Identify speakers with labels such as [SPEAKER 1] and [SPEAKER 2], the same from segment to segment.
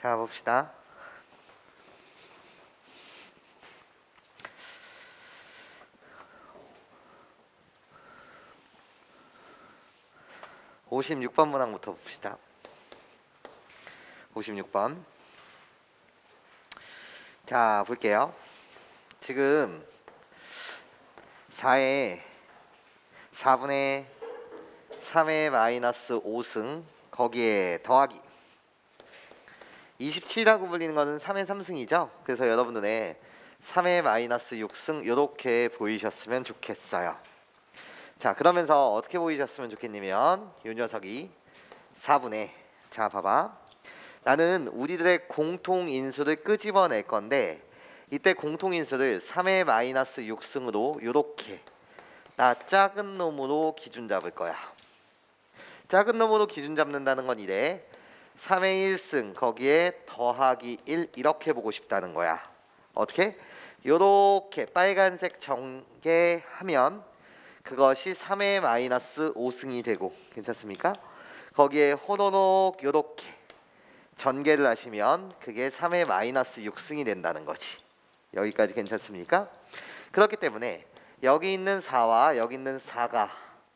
[SPEAKER 1] 자, 봅시다. (56번) 문항부터 봅시다. 56번. 자, 볼게요. 지금 4에 4분의 3의 마이너스 5승 거기에 더하기 27이라고 불리는 것은 3의 3승이죠. 그래서 여러분 눈에 3의 마이너스 6승 이렇게 보이셨으면 좋겠어요. 자, 그러면서 어떻게 보이셨으면 좋겠냐면 이 녀석이 4분의, 자 봐봐, 나는 우리들의 공통인수를 끄집어낼 건데 이때 공통인수를 3의 마이너스 6승으로 이렇게 나 작은 놈으로 기준 잡을 거야. 작은 놈으로 기준 잡는다는 건 이래 3의 1승 거기에 더하기 1 이렇게 보고 싶다는 거야. 어떻게? 요렇게 빨간색 전개하면 그것이 3의 마이너스 5승이 되고, 괜찮습니까? 거기에 호로록 요렇게 전개를 하시면 그게 3의 마이너스 6승이 된다는 거지. 여기까지 괜찮습니까? 그렇기 때문에 여기 있는 4와 여기 있는 4가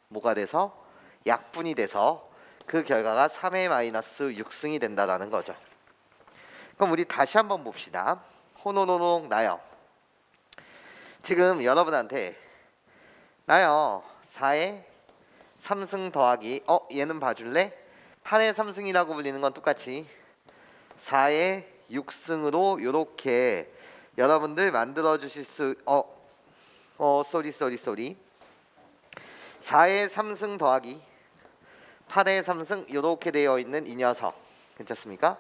[SPEAKER 1] 뭐가 돼서? 약분이 돼서 그 결과가 3의 마이너스 6승이 된다는 거죠. 그럼 우리 다시 한번 봅시다. 호노노노 나요. 지금 여러분한테 나요 4의 3승 더하기 얘는 봐줄래? 8의 3승이라고 불리는 건 똑같이 4의 6승으로 요렇게 여러분들 만들어 주실 수 쏘리 4의 3승 더하기 8의 3승 이렇게 되어 있는 이 녀석, 괜찮습니까?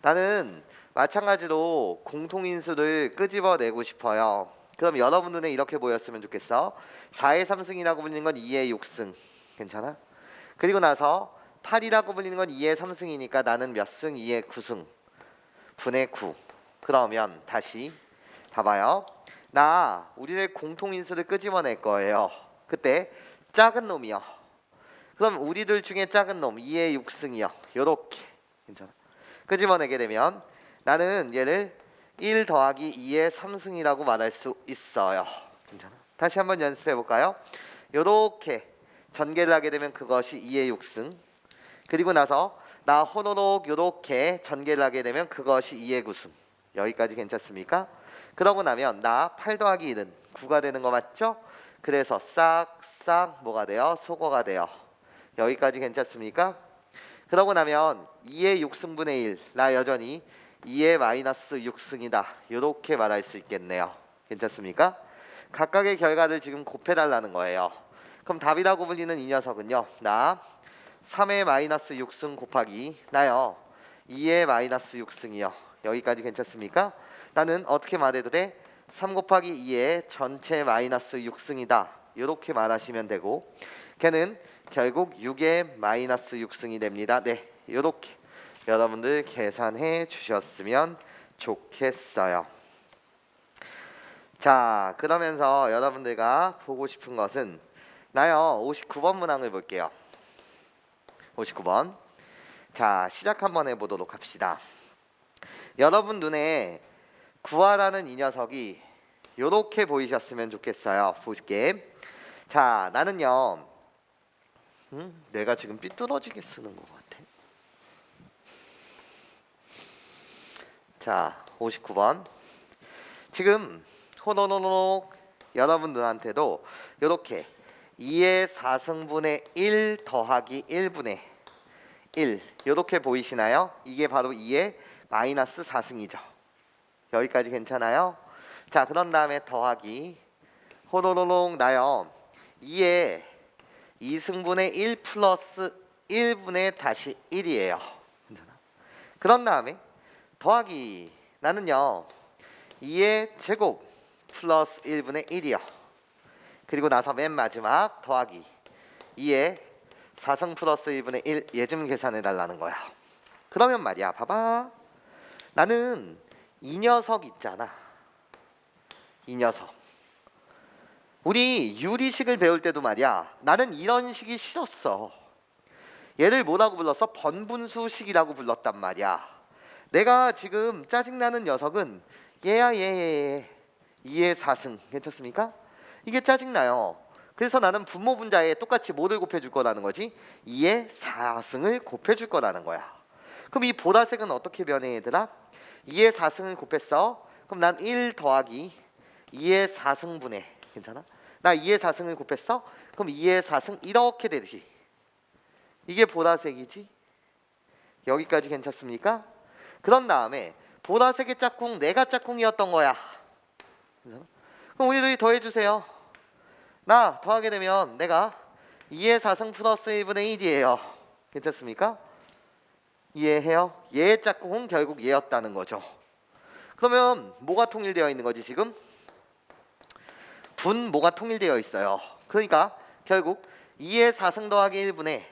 [SPEAKER 1] 나는 마찬가지로 공통인수를 끄집어내고 싶어요. 그럼 여러분 눈에 이렇게 보였으면 좋겠어. 4의 3승이라고 불리는 건 2의 6승, 괜찮아? 그리고 나서 8이라고 불리는 건 2의 3승이니까 나는 몇 승? 2의 9승 분의 9. 그러면 다시 봐봐요. 나 우리의 공통인수를 끄집어낼 거예요. 그때 작은 놈이요. 그럼 우리들 중에 작은 놈 2의 6승이요. 요렇게, 괜찮아? 끄집어내게 되면 나는 얘를 1 더하기 2의 3승이라고 말할 수 있어요. 괜찮아? 다시 한번 연습해 볼까요? 요렇게 전개를 하게 되면 그것이 2의 6승. 그리고 나서 나 호로록 요렇게 전개를 하게 되면 그것이 2의 9승. 여기까지 괜찮습니까? 그러고 나면 나 8 더하기 1은 9가 되는 거 맞죠? 그래서 싹싹 뭐가 돼요? 소거가 돼요. 여기까지 괜찮습니까? 그러고 나면 2의 6승분의 1, 나 여전히 2의 마이너스 6승이다 이렇게 말할 수 있겠네요. 괜찮습니까? 각각의 결과를 지금 곱해달라는 거예요. 그럼 답이라고 불리는 이 녀석은요, 나 3의 마이너스 6승 곱하기 나요 2의 마이너스 6승이요. 여기까지 괜찮습니까? 나는 어떻게 말해도 돼? 3 곱하기 2의 전체 마이너스 6승이다 이렇게 말하시면 되고, 걔는 결국 6의 마이너스 6승이 됩니다. 네, 이렇게 여러분들 계산해 주셨으면 좋겠어요. 자, 그러면서 여러분들과 보고 싶은 것은 나요 59번 문항을 볼게요. 59번. 자, 시작 한번 해보도록 합시다. 여러분 눈에 구하라는 이 녀석이 요렇게 보이셨으면 좋겠어요. 볼게. 자, 나는요 내가 지금 삐뚤어지게 쓰는 것 같아. 자, 59번. 지금 호노노노 여러분 눈한테도 요렇게 2의 4승분의 1 더하기 1분의 1 요렇게 보이시나요? 이게 바로 2의 마이너스 4승이죠. 여기까지 괜찮아요? 자, 그런 다음에 더하기 호로로롱 나요 2의 2승분의 1 플러스 1분의 다시 1이에요. 그런 다음에 더하기 나는요 2의 제곱 플러스 1분의 1이요. 그리고 나서 맨 마지막 더하기 2의 4승 플러스 1분의 1 얘 좀 계산해 달라는 거야. 그러면 말이야, 봐봐, 나는 이 녀석 있잖아. 이 녀석, 우리 유리식을 배울 때도 말이야, 나는 이런 식이 싫었어. 얘를 뭐라고 불렀어? 번분수식이라고 불렀단 말이야. 내가 지금 짜증나는 녀석은 얘야 얘 2의 4승 괜찮습니까? 이게 짜증나요. 그래서 나는 분모 분자에 똑같이 뭐를 곱해줄 거라는 거지? 2의 4승을 곱해줄 거라는 거야. 그럼 이 보라색은 어떻게 변해 얘들아? 2의 4승을 곱했어. 그럼 난 1 더하기 2의 4승분의 괜찮아? 나 2의 4승을 곱했어? 그럼 2의 4승 이렇게 되지. 이게 보라색이지. 여기까지 괜찮습니까? 그런 다음에 보라색의 짝꿍 내가 짝꿍이었던 거야. 그럼 우리들이 더해주세요. 나 더하게 되면 내가 2의 4승 플러스 1분의 1이에요. 괜찮습니까? 이해해요? 얘의 짝꿍은 결국 얘였다는 거죠. 그러면 뭐가 통일되어 있는 거지 지금? 분모가 통일되어 있어요. 그러니까 결국 2의 4승 더하기 1분의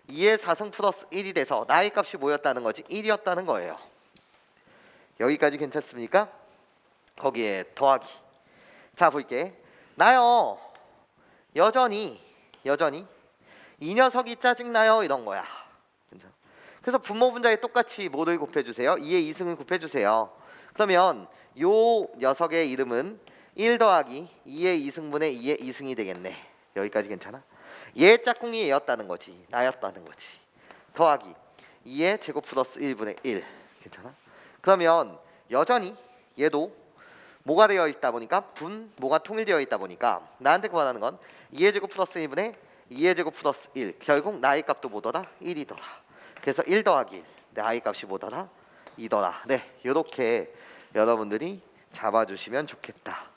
[SPEAKER 1] 2의 4승 플러스 1이 돼서 나의 값이 뭐였다는 거지? 1이었다는 거예요. 여기까지 괜찮습니까? 거기에 더하기. 자 볼게. 나요 여전히 이 녀석이 짜증나요 이런 거야. 그래서 분모 분자에 똑같이 뭐를 곱해주세요? 2의 2승을 곱해주세요. 그러면 요 녀석의 이름은 1 더하기 2의 2승분의 2의 2승이 되겠네. 여기까지 괜찮아? 얘 짝꿍이 얘였다는 거지. 나였다는 거지. 더하기 2의 제곱 플러스 1분의 1 괜찮아? 그러면 여전히 얘도 뭐가 되어 있다 보니까 분모가 통일되어 있다 보니까 나한테 구하라는 건 2의 제곱 플러스 1분의 2의 제곱 플러스 1 결국 나의 값도 뭐더라? 1이더라. 그래서 1 더하기 1 나의 값이 뭐더라? 2더라. 네, 이렇게 여러분들이 잡아주시면 좋겠다.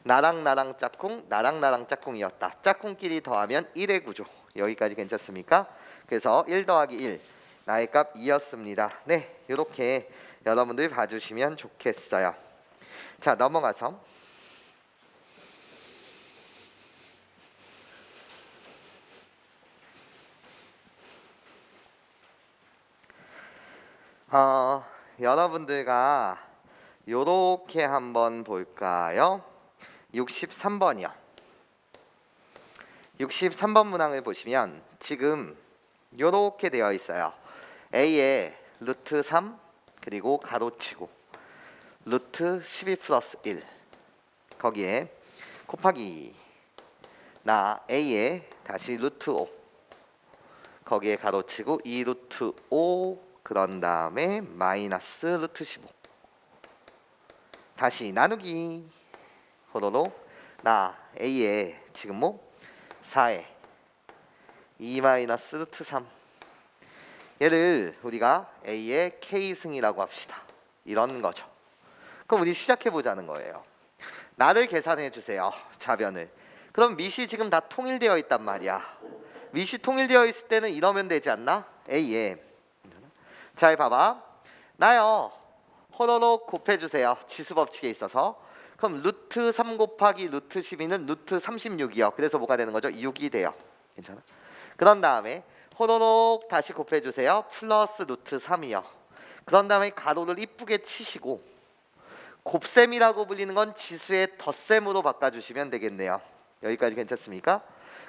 [SPEAKER 1] 나랑 짝꿍, 나랑 짝꿍이었다. 짝꿍끼리 더하면 1의 구조. 여기까지 괜찮습니까? 그래서 1 더하기 1 나의 값 2였습니다. 네, 이렇게 여러분들이 봐주시면 좋겠어요. 자, 넘어가서 여러분들과 요렇게 한번 볼까요? 63번이요. 63번 문항을 보시면 지금 요렇게 되어 있어요. A에 루트 3 그리고 가로치고 루트 12 플러스 1 거기에 곱하기 나 A에 다시 루트 5 거기에 가로치고 2 루트 5 그런 다음에 마이너스 루트 15 다시 나누기 호로록 나 A에 지금 뭐 4에 2 마이너스 루트 3 얘를 우리가 A의 K승이라고 합시다. 이런 거죠. 그럼 우리 시작해 보자는 거예요. 나를 계산해 주세요. 좌변을. 그럼 밑이 지금 다 통일되어 있단 말이야. 밑이 통일되어 있을 때는 이러면 되지 않나? A에 잘 봐봐. 나요 호로록 곱해주세요. 지수법칙에 있어서. 그럼 루트 3 곱하기 루트 12는 루트 36이요. 그래서 뭐가 되는 거죠? 6이 돼요. 괜찮아? 그런 다음에 호로록 다시 곱해주세요. 플러스 루트 3이요. 그런 다음에 가로를 이쁘게 치시고 곱셈이라고 불리는 건 지수의 덧셈으로 바꿔주시면 되겠네요. 여기까지 괜찮습니까?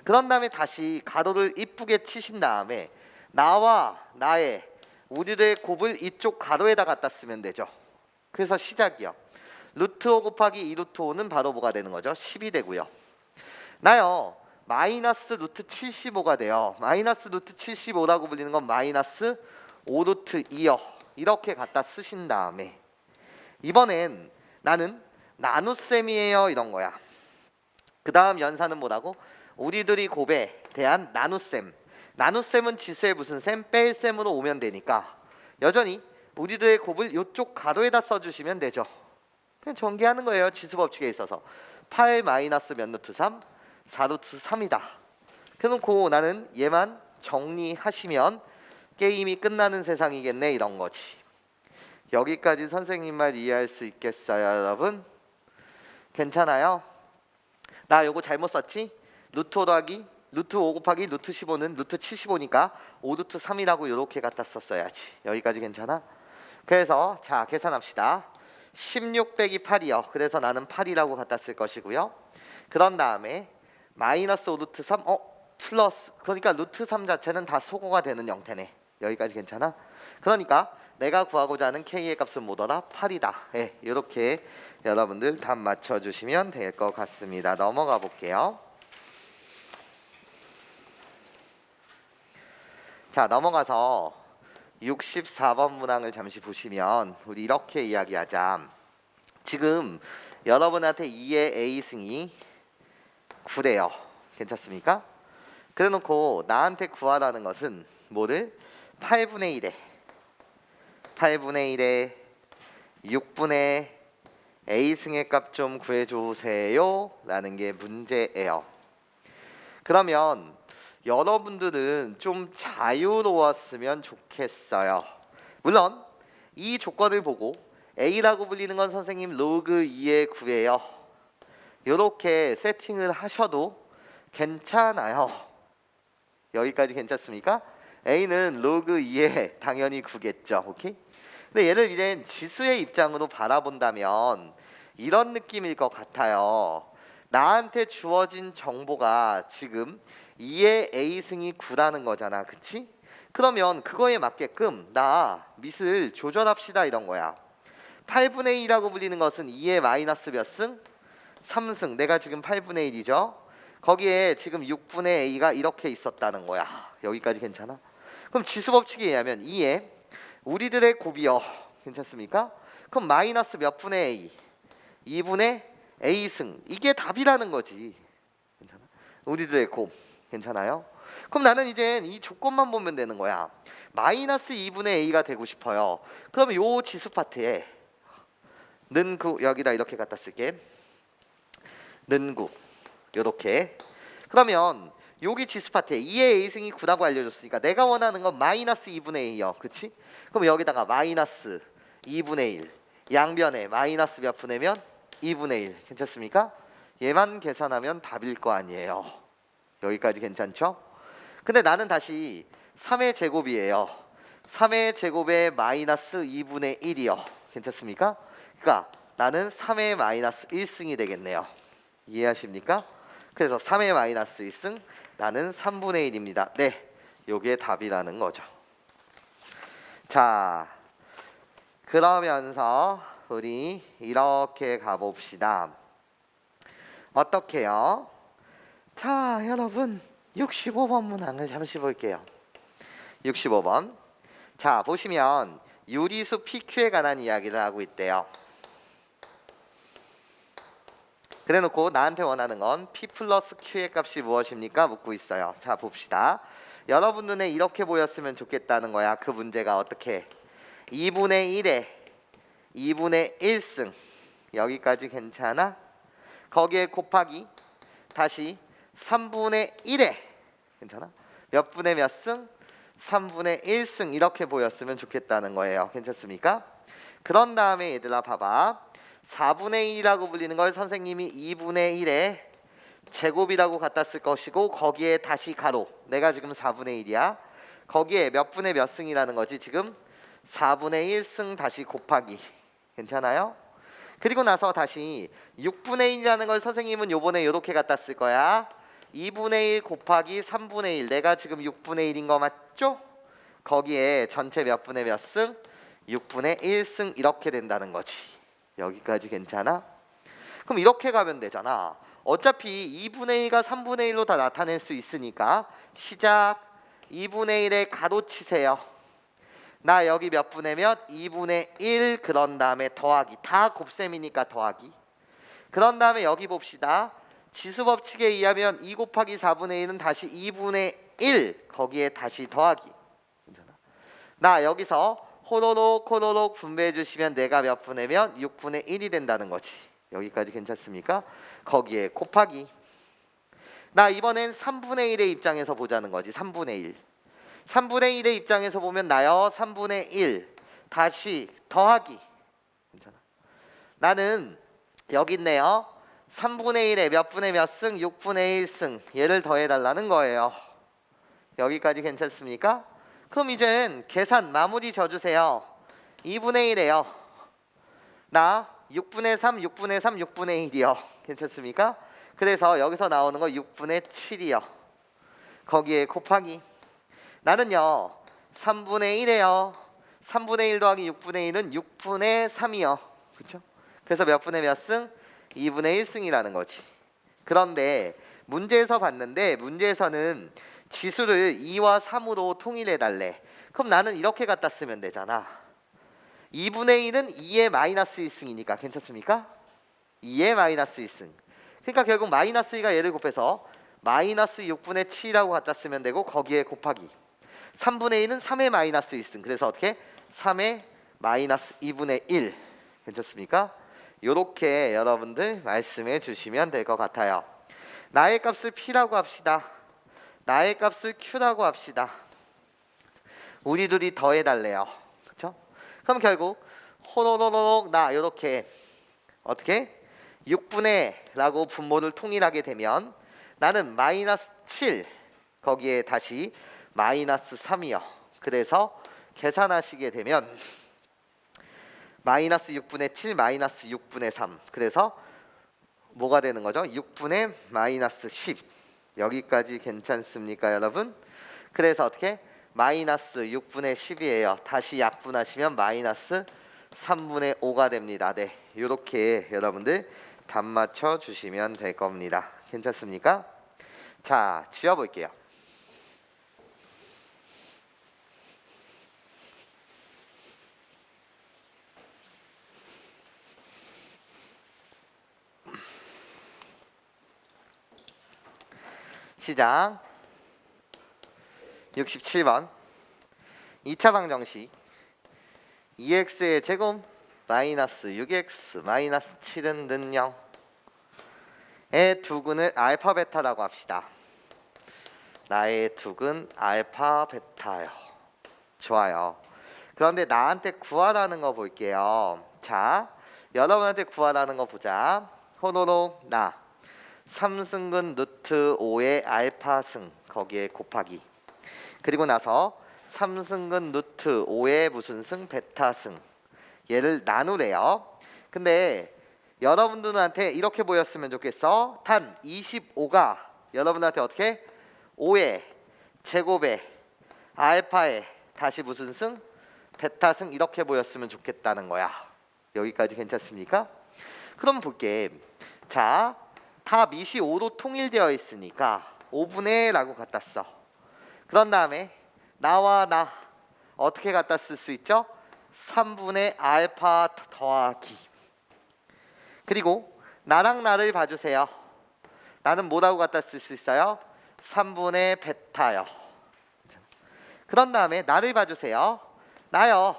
[SPEAKER 1] 그런 다음에 다시 가로를 이쁘게 치신 다음에 나와 나의 우리들의 곱을 이쪽 가로에다 갖다 쓰면 되죠. 그래서 시작이요. 루트 5 곱하기 2 루트 5는 바로 뭐가 되는 거죠? 10이 되고요. 나요 마이너스 루트 75가 돼요. 마이너스 루트 75라고 불리는 건 마이너스 5 루트 2요. 이렇게 갖다 쓰신 다음에 이번엔 나는 나눗셈이에요 이런 거야. 그 다음 연산은 뭐라고? 우리들이 곱에 대한 나눗셈. 나눗셈은 지수의 무슨 셈? 뺄셈으로 오면 되니까 여전히 우리들의 곱을 이쪽 가로에다 써주시면 되죠. 그냥 전개하는 거예요. 지수법칙에 있어서 8 마이너스 몇 루트 3? 4 루트 3이다. 그래놓고 나는 얘만 정리하시면 게임이 끝나는 세상이겠네 이런 거지. 여기까지 선생님 말 이해할 수 있겠어요 여러분? 괜찮아요? 나 요거 잘못 썼지? 루트 5 더하기 루트 5 곱하기 루트 15는 루트 75니까 5 루트 3이라고 이렇게 갖다 썼어야지. 여기까지 괜찮아? 그래서 자 계산합시다. 16 빼기 8이요. 그래서 나는 8이라고 갖다 쓸 것이고요. 그런 다음에 마이너스 5 루트 3 플러스 그러니까 루트 3 자체는 다 소거가 되는 형태네. 여기까지 괜찮아? 그러니까 내가 구하고자 하는 K의 값은 뭐더라? 8이다. 예, 이렇게 여러분들 답 맞춰주시면 될 것 같습니다. 넘어가 볼게요. 자, 넘어가서 64번 문항을 잠시 보시면 우리 이렇게 이야기하자. 지금 여러분한테 2의 A승이 9래요. 괜찮습니까? 그래놓고 나한테 구하라는 것은 뭐를? 8분의 1에 8분의 1에 6분의 A승의 값 좀 구해주세요 라는 게 문제예요. 그러면 여러분들은 좀 자유로웠으면 좋겠어요. 물론 이 조건을 보고 A라고 불리는 건 선생님 로그 2에 구해요. 이렇게 세팅을 하셔도 괜찮아요. 여기까지 괜찮습니까? A는 로그 2에 당연히 9겠죠. 오케이? 근데 얘를 이제 지수의 입장으로 바라본다면 이런 느낌일 것 같아요. 나한테 주어진 정보가 지금 2의 A승이 9라는 거잖아. 그치? 그러면 그거에 맞게끔 나 밑을 조절합시다 이런 거야. 8분의 1이라고 불리는 것은 2의 마이너스 몇 승? 3승. 내가 지금 8분의 1이죠. 거기에 지금 6분의 A가 이렇게 있었다는 거야. 여기까지 괜찮아? 그럼 지수법칙에 의하면 2의 우리들의 곱이요. 괜찮습니까? 그럼 마이너스 몇 분의 A? 2분의 A승. 이게 답이라는 거지. 괜찮아? 우리들의 곱. 괜찮아요? 그럼 나는 이제 이 조건만 보면 되는 거야. 마이너스 2분의 A가 되고 싶어요. 그러면 요 지수 파트에 는 9 여기다 이렇게 갖다 쓸게. 는 9 요렇게. 그러면 여기 지수 파트에 2의 A승이 9라고 알려줬으니까 내가 원하는 건 마이너스 2분의 A요. 그치? 그럼 여기다가 마이너스 2분의 1 양변에 마이너스 몇 분의면? 2분의 1 괜찮습니까? 얘만 계산하면 답일 거 아니에요. 여기까지 괜찮죠? 근데 나는 다시 3의 제곱이에요. 3의 제곱에 마이너스 2분의 1이요. 괜찮습니까? 그러니까 나는 3의 마이너스 1승이 되겠네요. 이해하십니까? 그래서 3의 마이너스 1승 나는 3분의 1입니다. 네, 요게 답이라는 거죠. 자, 그러면서 우리 이렇게 가봅시다. 어떻게요? 자, 여러분 65번 문항을 잠시 볼게요. 65번. 자, 보시면 유리수 PQ에 관한 이야기를 하고 있대요. 그래놓고 나한테 원하는 건 P 플러스 Q의 값이 무엇입니까? 묻고 있어요. 자, 봅시다. 여러분 눈에 이렇게 보였으면 좋겠다는 거야. 그 문제가 어떻게? 2분의 1에 2분의 1승 여기까지 괜찮아? 거기에 곱하기 다시 3분의 1에 괜찮아? 몇 분의 몇 승? 3분의 1승 이렇게 보였으면 좋겠다는 거예요. 괜찮습니까? 그런 다음에 얘들아 봐봐. 4분의 1이라고 불리는 걸 선생님이 2분의 1에 제곱이라고 갖다 쓸 것이고 거기에 다시 가로 내가 지금 4분의 1이야. 거기에 몇 분의 몇 승이라는 거지 지금 4분의 1승 다시 곱하기 괜찮아요? 그리고 나서 다시 6분의 1이라는 걸 선생님은 요번에 요렇게 갖다 쓸 거야. 2분의 1 곱하기 3분의 1 내가 지금 6분의 1인 거 맞죠? 거기에 전체 몇 분의 몇 승? 6분의 1승 이렇게 된다는 거지. 여기까지 괜찮아? 그럼 이렇게 가면 되잖아. 어차피 2분의 1가 3분의 1로 다 나타낼 수 있으니까 시작 2분의 1에 가로 치세요. 나 여기 몇 분의 몇? 2분의 1 그런 다음에 더하기 다 곱셈이니까 더하기 그런 다음에 여기 봅시다. 지수법칙에 의하면 2 곱하기 4분의 1은 다시 2분의 1 거기에 다시 더하기 괜찮아? 나 여기서 호로록 분배해 주시면 내가 몇 분의 몇? 6분의 1이 된다는 거지. 여기까지 괜찮습니까? 거기에 곱하기 나 이번엔 3분의 1의 입장에서 보자는 거지. 3분의 1 3분의 1의 입장에서 보면 나요 3분의 1 다시 더하기 괜찮아? 나는 여기 있네요. 3분의 1에 몇 분의 몇 승? 6분의 1승 얘를 더해달라는 거예요. 여기까지 괜찮습니까? 그럼 이젠 계산 마무리 져주세요. 2분의 1이에요. 나 6분의 3, 6분의 3, 6분의 1이요. 괜찮습니까? 그래서 여기서 나오는 거 6분의 7이요. 거기에 곱하기 나는요 3분의 1이에요. 3분의 1 더하기 6분의 1은 6분의 3이요. 그렇죠? 그래서 몇 분의 몇 승? 2분의 1승이라는 거지. 그런데 문제에서 봤는데 문제에서는 지수를 2와 3으로 통일해 달래. 그럼 나는 이렇게 갖다 쓰면 되잖아. 2분의 1은 2의 마이너스 1승이니까 괜찮습니까? 2의 마이너스 1승. 그러니까 결국 마이너스 2가 얘를 곱해서 마이너스 6분의 7이라고 갖다 쓰면 되고 거기에 곱하기 3분의 1은 3의 마이너스 1승. 그래서 어떻게? 3의 마이너스 2분의 1. 괜찮습니까? 요렇게 여러분들 말씀해 주시면 될 것 같아요. 나의 값을 P라고 합시다. 나의 값을 Q라고 합시다. 우리 둘이 더해달래요. 그렇죠? 그럼 결국 호로로록 나 요렇게 어떻게? 6분의 라고 분모를 통일하게 되면 나는 마이너스 7 거기에 다시 마이너스 3이요. 그래서 계산하시게 되면 마이너스 6분의 7 마이너스 6분의 3. 그래서 뭐가 되는 거죠? 6분의 마이너스 10. 여기까지 괜찮습니까 여러분? 그래서 어떻게? 마이너스 6분의 10이에요. 다시 약분하시면 마이너스 3분의 5가 됩니다. 네, 이렇게 여러분들 답 맞춰 주시면 될 겁니다. 괜찮습니까? 자, 지워볼게요. 시작. 67번 2차 방정식 2x의 제곱 마이너스 6x 마이너스 7은 는 0의 두근을 알파 베타라고 합시다. 나의 두근 알파 베타요. 좋아요. 그런데 나한테 구하라는 거 볼게요. 자, 여러분한테 구하라는 거 보자. 호로록 나 3승근 루트 5의 알파승 거기에 곱하기 그리고 나서 3승근 루트 5의 무슨 승? 베타승. 얘를 나누래요. 근데 여러분들한테 이렇게 보였으면 좋겠어. 단 25가 여러분한테 어떻게? 5의 제곱에 알파에 다시 무슨 승? 베타승 이렇게 보였으면 좋겠다는 거야. 여기까지 괜찮습니까? 그럼 볼게. 자, 다 밑이 5로 통일되어 있으니까 5분의 라고 갖다 써. 그런 다음에 나와 나 어떻게 갖다 쓸 수 있죠? 3분의 알파 더하기 그리고 나랑 나를 봐주세요. 나는 뭐라고 갖다 쓸 수 있어요? 3분의 베타요. 그런 다음에 나를 봐주세요. 나요.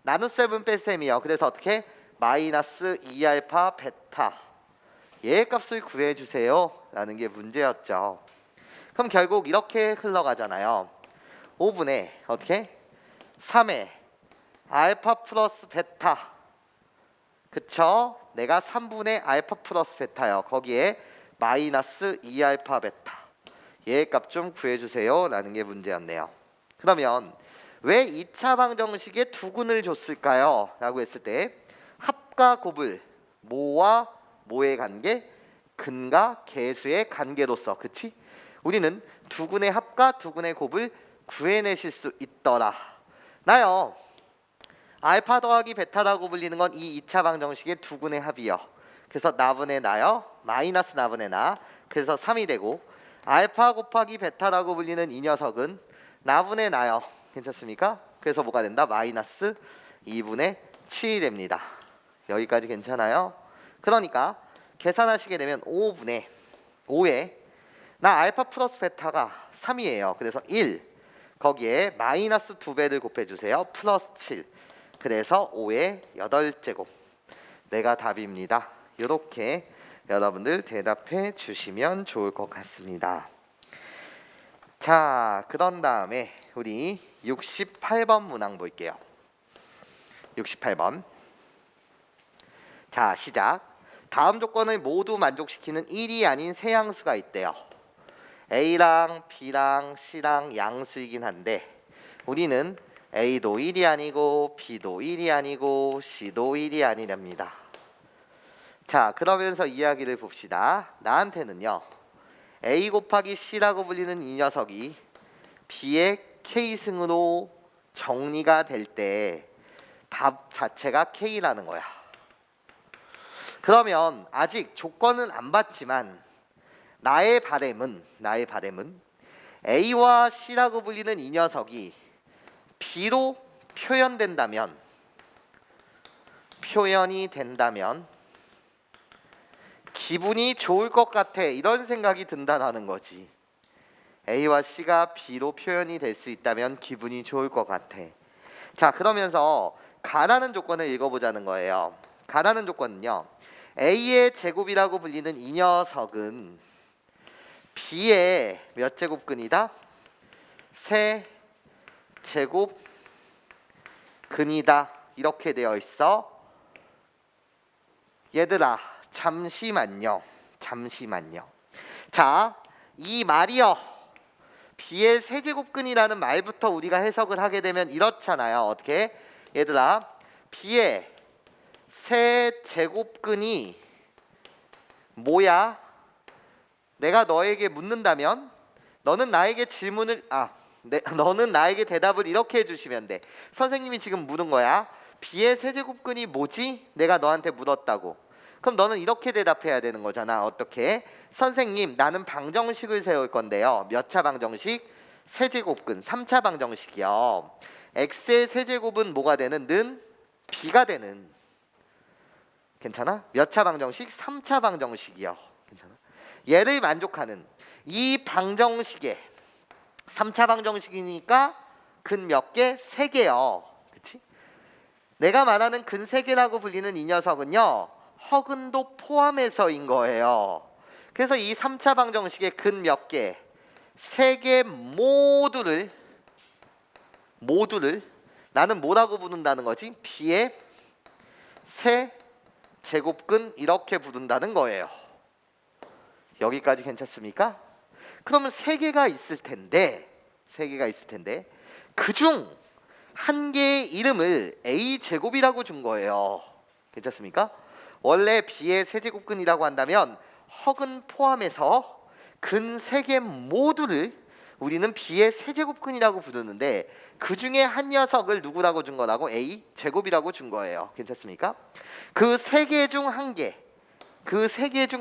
[SPEAKER 1] 나눗셈은 뺄셈이요. 그래서 어떻게? 마이너스 2알파 베타 얘의 값을 구해주세요 라는 게 문제였죠. 그럼 결국 이렇게 흘러가잖아요. 5분의 어떻게? 3의 알파 플러스 베타. 그쵸? 내가 3분의 알파 플러스 베타요. 거기에 마이너스 2알파 베타. 얘의 값 좀 구해주세요 라는 게 문제였네요. 그러면 왜 2차 방정식에 두근을 줬을까요? 라고 했을 때 합과 곱을 모와 모의 관계, 근과 계수의 관계로서 그치? 우리는 두근의 합과 두근의 곱을 구해내실 수 있더라. 나요. 알파 더하기 베타라고 불리는 건 이 2차 방정식의 두근의 합이요. 그래서 나분의 나요. 마이너스 나분의 나. 그래서 3이 되고 알파 곱하기 베타라고 불리는 이 녀석은 나분의 나요. 괜찮습니까? 그래서 뭐가 된다? 마이너스 2분의 7이 됩니다. 여기까지 괜찮아요? 그러니까 계산하시게 되면 5분의 5에 나 알파 플러스 베타가 3이에요. 그래서 1 거기에 마이너스 2배를 곱해주세요. 플러스 7 그래서 5의 8제곱 내가 답입니다. 이렇게 여러분들 대답해 주시면 좋을 것 같습니다. 자, 그런 다음에 우리 68번 문항 볼게요. 68번 자, 시작. 다음 조건을 모두 만족시키는 1이 아닌 세 양수가 있대요. A랑 B랑 C랑 양수이긴 한데 우리는 A도 1이 아니고 B도 1이 아니고 C도 1이 아니랍니다. 자, 그러면서 이야기를 봅시다. 나한테는요 A 곱하기 C라고 불리는 이 녀석이 B의 K승으로 정리가 될 때 답 자체가 K라는 거야. 그러면 아직 조건은 안 받지만 나의 바램은 A와 C라고 불리는 이 녀석이 B로 표현이 된다면 기분이 좋을 것 같아, 이런 생각이 든다는 거지. A와 C가 B로 표현이 될 수 있다면 기분이 좋을 것 같아. 자, 그러면서 가라는 조건을 읽어보자는 거예요. 가라는 조건은요, A의 제곱이라고 불리는 이 녀석은 B의 몇 제곱근이다? 세 제곱근이다, 이렇게 되어 있어. 얘들아, 잠시만요. 자, 이 말이요, B의 세제곱근이라는 말부터 우리가 해석을 하게 되면 이렇잖아요. 어떻게? 얘들아, B의 세제곱근이 뭐야? 내가 너에게 묻는다면 너는 나에게 너는 나에게 대답을 이렇게 해주시면 돼. 선생님이 지금 물은 거야. B의 세제곱근이 뭐지? 내가 너한테 물었다고. 그럼 너는 이렇게 대답해야 되는 거잖아. 어떻게? 선생님, 나는 방정식을 세울 건데요. 몇 차 방정식? 세제곱근 3차 방정식이요. x의 세제곱은 뭐가 되는? 는 b가 되는. 괜찮아? 몇 차 방정식? 3차 방정식이요. 괜찮아? 얘를 만족하는 이 방정식에 3차 방정식이니까 근 몇 개? 3개요. 그치? 내가 말하는 근 3개라고 불리는 이 녀석은요, 허근도 포함해서인 거예요. 그래서 이 3차 방정식의 근 몇 개? 3개 모두를 나는 뭐라고 부른다는 거지? B의 세 제곱근, 이렇게 부른다는 거예요. 여기까지 괜찮습니까? 그러면 3개가 있을 텐데 그중 한 개의 이름을 A 제곱이라고 준 거예요. 괜찮습니까? 원래 B의 세제곱근이라고 한다면 허근 포함해서 근 3개 모두를 우리는 B의 세제곱근이라고 부르는데 그 중에 한 녀석을 누구라고 준 거라고? A 제곱이라고 준 거예요. 괜찮습니까? 그 3개 중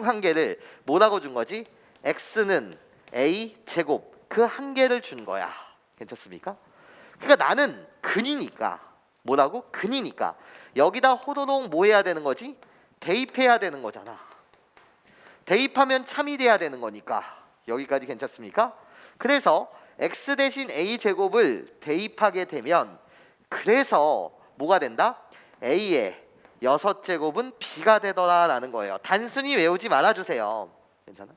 [SPEAKER 1] 한 개를 뭐라고 준 거지? X는 A 제곱, 그 한 개를 준 거야. 괜찮습니까? 그러니까 나는 근이니까, 뭐라고? 근이니까 여기다 호로록 뭐 해야 되는 거지? 대입해야 되는 거잖아. 대입하면 참이 돼야 되는 거니까. 여기까지 괜찮습니까? 그래서 x 대신 a 제곱을 대입하게 되면 그래서 뭐가 된다? a의 6제곱은 b가 되더라라는 거예요. 단순히 외우지 말아주세요. 괜찮아?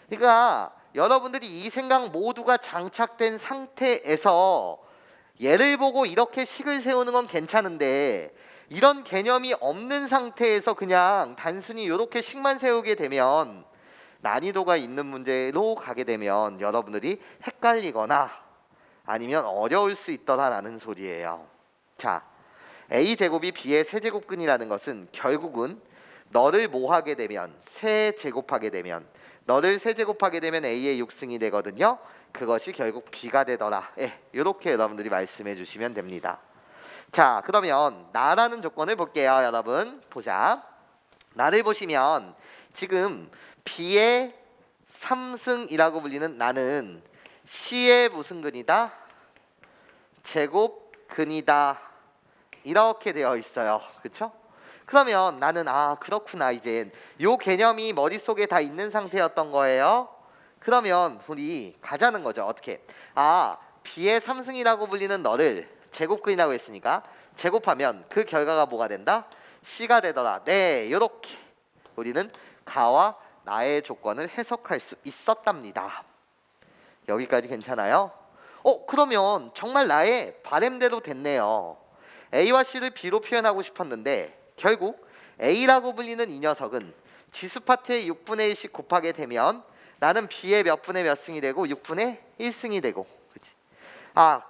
[SPEAKER 1] 그러니까 여러분들이 이 생각 모두가 장착된 상태에서 예를 보고 이렇게 식을 세우는 건 괜찮은데 이런 개념이 없는 상태에서 그냥 단순히 이렇게 식만 세우게 되면 난이도가 있는 문제로 가게 되면 여러분들이 헷갈리거나 아니면 어려울 수 있더라라는 소리예요. 자, a제곱이 b의 세제곱근이라는 것은 결국은 너를 뭐하게 되면 세제곱하게 되면 너를 세제곱하게 되면 a의 6승이 되거든요. 그것이 결국 b가 되더라. 이렇게 여러분들이 말씀해 주시면 됩니다. 자, 그러면 나라는 조건을 볼게요. 여러분 보자. 나를 보시면 지금 B의 3승이라고 불리는 나는 C의 무슨 근이다? 제곱근이다, 이렇게 되어 있어요. 그렇죠? 그러면 나는 그렇구나, 이제 요 개념이 머릿속에 다 있는 상태였던 거예요. 그러면 우리 가자는 거죠. 어떻게? B의 3승이라고 불리는 너를 제곱근이라고 했으니까 제곱하면 그 결과가 뭐가 된다? C가 되더라. 네, 요렇게 우리는 가와 나의 조건을 해석할 수 있었답니다. 여기까지 괜찮아요? 그러면 정말 나의 바램대로 됐네요. A와 C를 B로 표현하고 싶었는데 결국 A라고 불리는 이 녀석은 지수 파트의 6분의 1씩 곱하게 되면 나는 B의 몇 분의 몇 승이 되고 6분의 1승이 되고. 그치?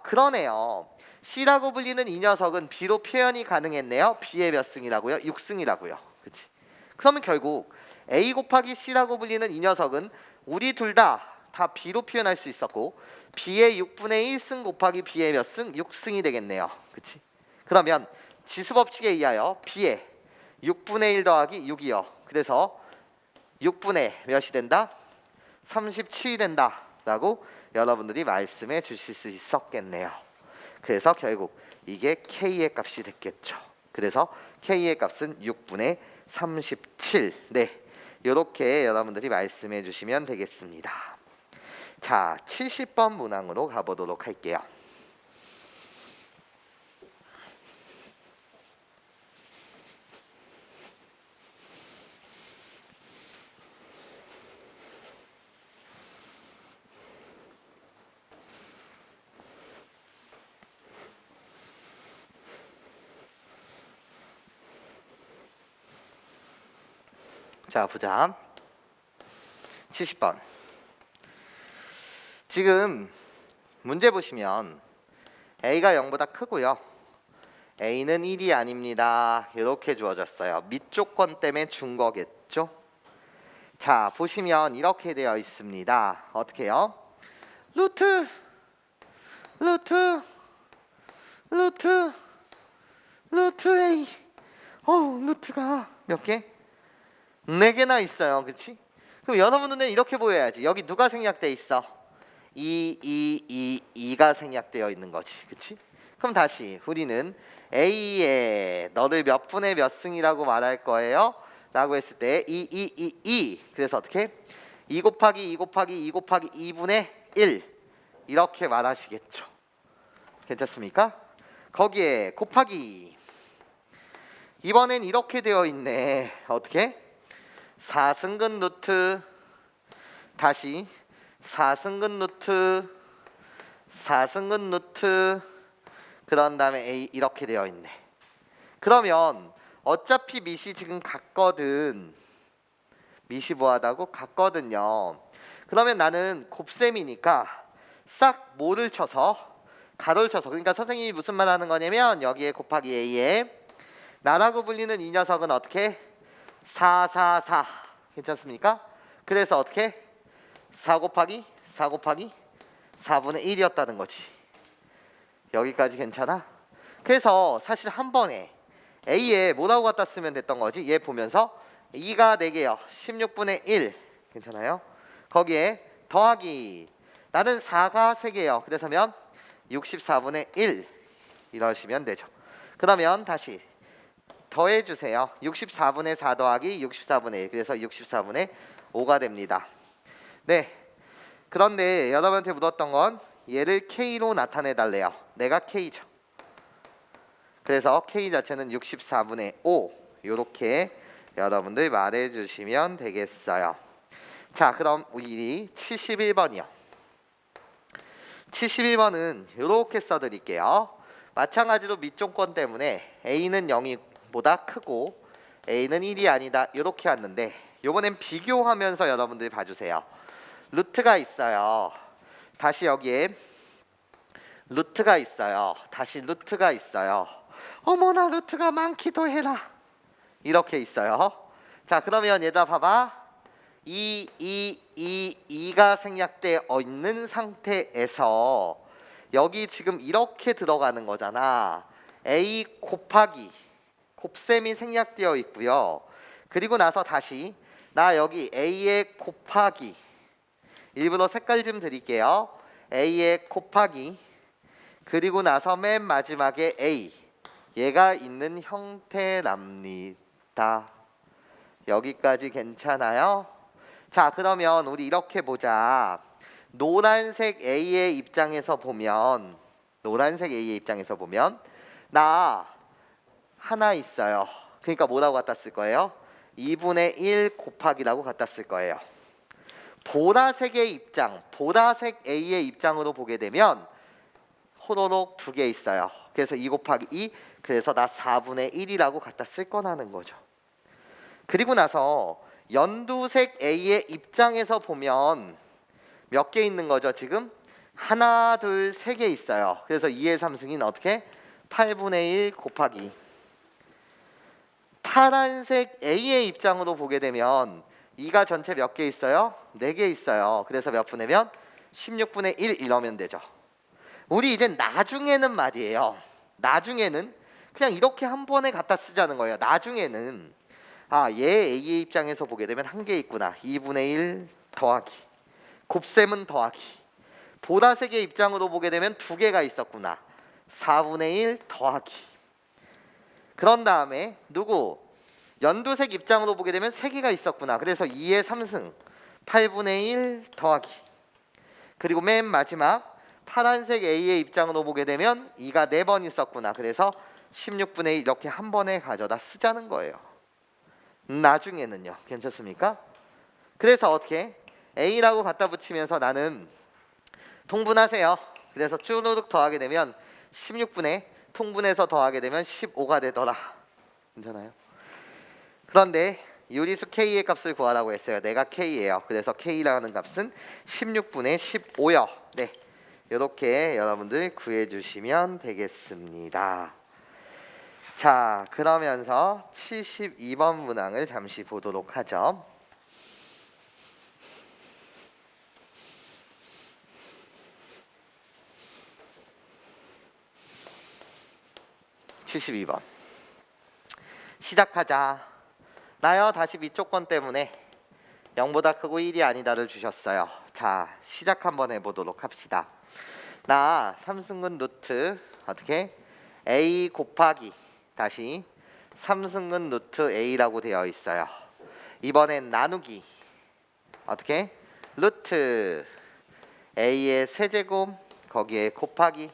[SPEAKER 1] 그러네요. C라고 불리는 이 녀석은 B로 표현이 가능했네요. B의 몇 승이라고요? 6승이라고요. 그치? 그러면 결국 A 곱하기 C라고 불리는 이 녀석은 우리 둘 다 다 b로 표현할 수 있었고 b의 6분의 1승 곱하기 b의 몇 승? 6승이 되겠네요. 그치? 그러면 지수법칙에 의하여 b의 6분의 1 더하기 6이요. 그래서 6분의 몇이 된다? 37이 된다 라고 여러분들이 말씀해 주실 수 있었겠네요. 그래서 결국 이게 K의 값이 됐겠죠. 그래서 K의 값은 6분의 37. 네, 이렇게 여러분들이 말씀해 주시면 되겠습니다. 자, 70번 문항으로 가보도록 할게요. 자, 보자. 70번. 지금 문제 보시면 A가 0보다 크고요. A는 1이 아닙니다. 이렇게 주어졌어요. 밑조건 때문에 준 거겠죠? 자, 보시면 이렇게 되어 있습니다. 어떻게 해요? 루트 A. 루트가 몇 개? 4개나 있어요. 그치? 그럼 여러분들은 이렇게 보여야지. 여기 누가 생략돼 있어? 2가 생략되어 있는 거지. 그치? 그럼 다시 우리는 A에 너를 몇 분의 몇 승이라고 말할 거예요? 라고 했을 때 2. 그래서 어떻게? 2 곱하기 2 곱하기 2 곱하기 2분의 1 이렇게 말하시겠죠. 괜찮습니까? 거기에 곱하기 이번엔 이렇게 되어 있네. 어떻게? 4승근 루트 다시 4승근 루트 그런 다음에 A 이렇게 되어 있네. 그러면 어차피 밑이 지금 같거든. 밑이 뭐하다고? 같거든요. 그러면 나는 곱셈이니까 싹 뭐를 쳐서 가로를 쳐서, 그러니까 선생님이 무슨 말 하는 거냐면 여기에 곱하기 A에 나라고 불리는 이 녀석은 어떻게? 4 괜찮습니까? 그래서 어떻게? 4 곱하기 4분의 1이었다는 거지. 여기까지 괜찮아? 그래서 사실 한 번에 A에 뭐라고 갖다 쓰면 됐던 거지. 얘 보면서 2가 4개요 16분의 1 괜찮아요? 거기에 더하기 나는 4가 3개요 그래서면 64분의 1 이러시면 되죠. 그러면 다시 더해주세요. 64분의 4 더하기 64분의 1 그래서 64분의 5가 됩니다. 네, 그런데 여러분한테 묻었던 건 얘를 K로 나타내 달래요. 내가 K죠. 그래서 K 자체는 64분의 5 이렇게 여러분들 말해주시면 되겠어요. 자, 그럼 우리 71번이요. 71번은 이렇게 써드릴게요. 마찬가지로 밑조건 때문에 A는 0보다 크고 A는 1이 아니다 이렇게 왔는데 요번엔 비교하면서 여러분들 봐주세요. 루트가 있어요. 다시 여기에 루트가 있어요. 다시 루트가 있어요. 어머나 루트가 많기도 해라 이렇게 있어요. 자, 그러면 얘들아 봐봐. 2가 생략되어 있는 상태에서 여기 지금 이렇게 들어가는 거잖아. A 곱하기 곱셈이 생략되어 있고요. 그리고 나서 다시 나 여기 A에 곱하기 일부러 색깔 좀 드릴게요. A에 곱하기 그리고 나서 맨 마지막에 A 얘가 있는 형태랍니다. 여기까지 괜찮아요? 자, 그러면 우리 이렇게 보자. 노란색 A의 입장에서 보면 나 하나 있어요. 그러니까 뭐라고 갖다 쓸 거예요? 2분의 1 곱하기라고 갖다 쓸 거예요. 보라색의 입장, 보라색 A의 입장으로 보게 되면 호로록 2개 있어요. 그래서 2 곱하기 2 그래서 나 4분의 1이라고 갖다 쓸 거라는 거죠. 그리고 나서 연두색 A의 입장에서 보면 몇 개 있는 거죠? 지금 하나, 둘, 3개 있어요. 그래서 2의 3승인 어떻게? 8분의 1 곱하기 파란색 A의 입장으로 보게 되면 2가 전체 몇 개 있어요? 4개 있어요. 그래서 몇 분의면 16분의 1 이러면 되죠. 우리 이제 나중에는 말이에요. 나중에는 그냥 이렇게 한 번에 갖다 쓰자는 거예요. 나중에는 얘 A의 입장에서 보게 되면 한 개 있구나. 2분의 1 더하기 곱셈은 더하기 보라색의 입장으로 보게 되면 2개가 있었구나. 4분의 1 더하기 그런 다음에 누구? 연두색 입장으로 보게 되면 3개가 있었구나. 그래서 2의 3승 8분의 1 더하기 그리고 맨 마지막 파란색 A의 입장으로 보게 되면 2가 4번 있었구나. 그래서 16분의 1 이렇게 한 번에 가져다 쓰자는 거예요. 나중에는요. 괜찮습니까? 그래서 어떻게? A라고 갖다 붙이면서 나는 통분하세요. 그래서 쭈루룩 더하게 되면 16분의 통분해서 더하게 되면 15가 되더라. 괜찮아요? 그런데 유리수 K의 값을 구하라고 했어요. 내가 K예요. 그래서 K라는 값은 16분의 15요. 네, 이렇게 여러분들 구해주시면 되겠습니다. 자, 그러면서 72번 문항을 잠시 보도록 하죠. 72번 시작하자. 나요 다시 밑쪽 건 때문에 0보다 크고 1이 아니다를 주셨어요. 자, 시작 한번 해보도록 합시다. 나 3승근 루트 어떻게? A 곱하기 다시 3승근 루트 A라고 되어 있어요. 이번엔 나누기 어떻게? 루트 A의 세제곱 거기에 곱하기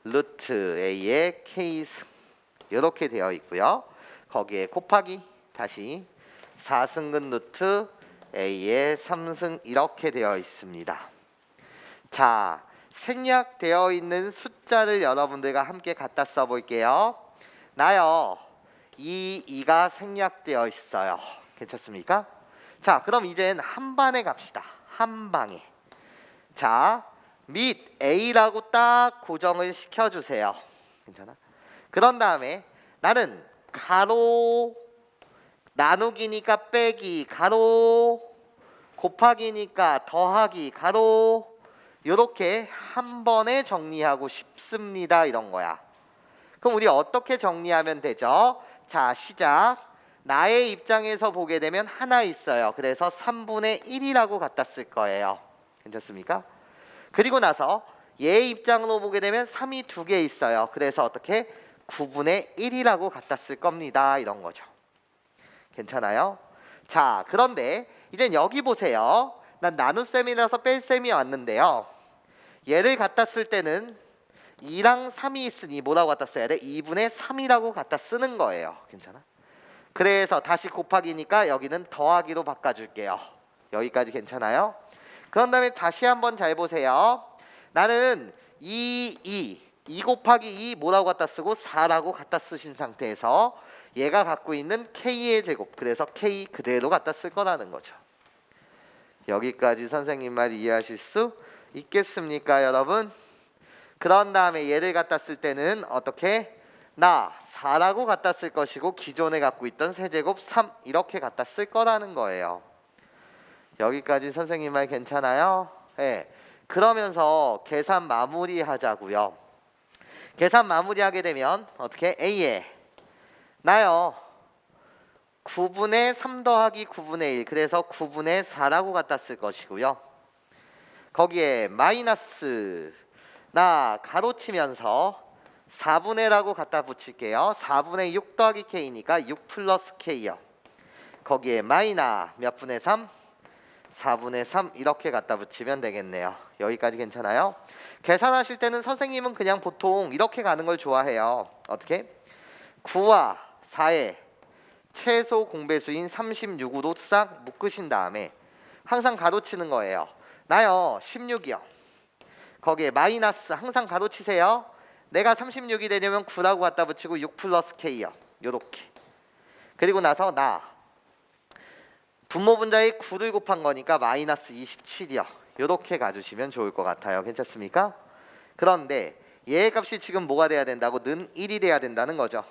[SPEAKER 1] 루트 A의 K승 이렇게 되어 있고요. 거기에 곱하기 다시 4승근 루트 A의 3승 이렇게 되어 있습니다. 자, 생략되어 있는 숫자를 여러분들과 함께 갖다 써볼게요. 나요 2가 생략되어 있어요. 괜찮습니까? 자, 그럼 이젠 한 반에 갑시다. 한 방에. 자, 및 A라고 딱 고정을 시켜주세요. 괜찮아? 그런 다음에 나는 가로 나누기니까 빼기 가로 곱하기니까 더하기 가로 이렇게 한 번에 정리하고 싶습니다. 이런 거야. 그럼 우리 어떻게 정리하면 되죠? 자, 시작. 나의 입장에서 보게 되면 하나 있어요. 그래서 3분의 1이라고 갖다 쓸 거예요. 괜찮습니까? 그리고 나서 얘 입장으로 보게 되면 3이 2개 있어요. 그래서 어떻게? 9분의 1이라고 갖다 쓸 겁니다. 이런 거죠. 괜찮아요? 자, 그런데 이젠 여기 보세요. 난 나눗셈이라서 뺄셈이 왔는데요. 얘를 갖다 쓸 때는 2랑 3이 있으니 뭐라고 갖다 써야 돼? 2분의 3이라고 갖다 쓰는 거예요. 괜찮아? 그래서 다시 곱하기니까 여기는 더하기로 바꿔줄게요. 여기까지 괜찮아요? 그런 다음에 다시 한번 잘 보세요. 나는 2 곱하기 2 뭐라고 갖다 쓰고 4라고 갖다 쓰신 상태에서 얘가 갖고 있는 K의 제곱 그래서 K 그대로 갖다 쓸 거라는 거죠. 여기까지 선생님 말 이해하실 수 있겠습니까, 여러분? 그런 다음에 얘를 갖다 쓸 때는 어떻게? 나 4라고 갖다 쓸 것이고 기존에 갖고 있던 세제곱 3 이렇게 갖다 쓸 거라는 거예요. 여기까지 선생님 말 괜찮아요? 네. 그러면서 계산 마무리 하자고요. 계산 마무리하게 되면 어떻게? A에 나요 9분의 3 더하기 9분의 1 그래서 9분의 4라고 갖다 쓸 것이고요. 거기에 마이너스 나 가로치면서 4분의라고 갖다 붙일게요. 4분의 6 더하기 K니까 6 플러스 K요. 거기에 마이너 몇 분의 3? 4분의 3 이렇게 갖다 붙이면 되겠네요. 여기까지 괜찮아요? 계산하실 때는 선생님은 그냥 보통 이렇게 가는 걸 좋아해요. 어떻게? 9와 4의 최소 공배수인 36으로 싹 묶으신 다음에 항상 가로치는 거예요. 나요 16이요. 거기에 마이너스 항상 가로치세요. 내가 36이 되려면 9라고 갖다 붙이고 6 플러스 K요. 요렇게. 그리고 나서 나 분모 분자에 9를 곱한 거니까 마이너스 27이요. 요렇게 가주시면 좋을 것 같아요. 괜찮습니까? 그런데 얘의 값이 지금 뭐가 돼야 된다고? 는 1이 돼야 된다는 거죠.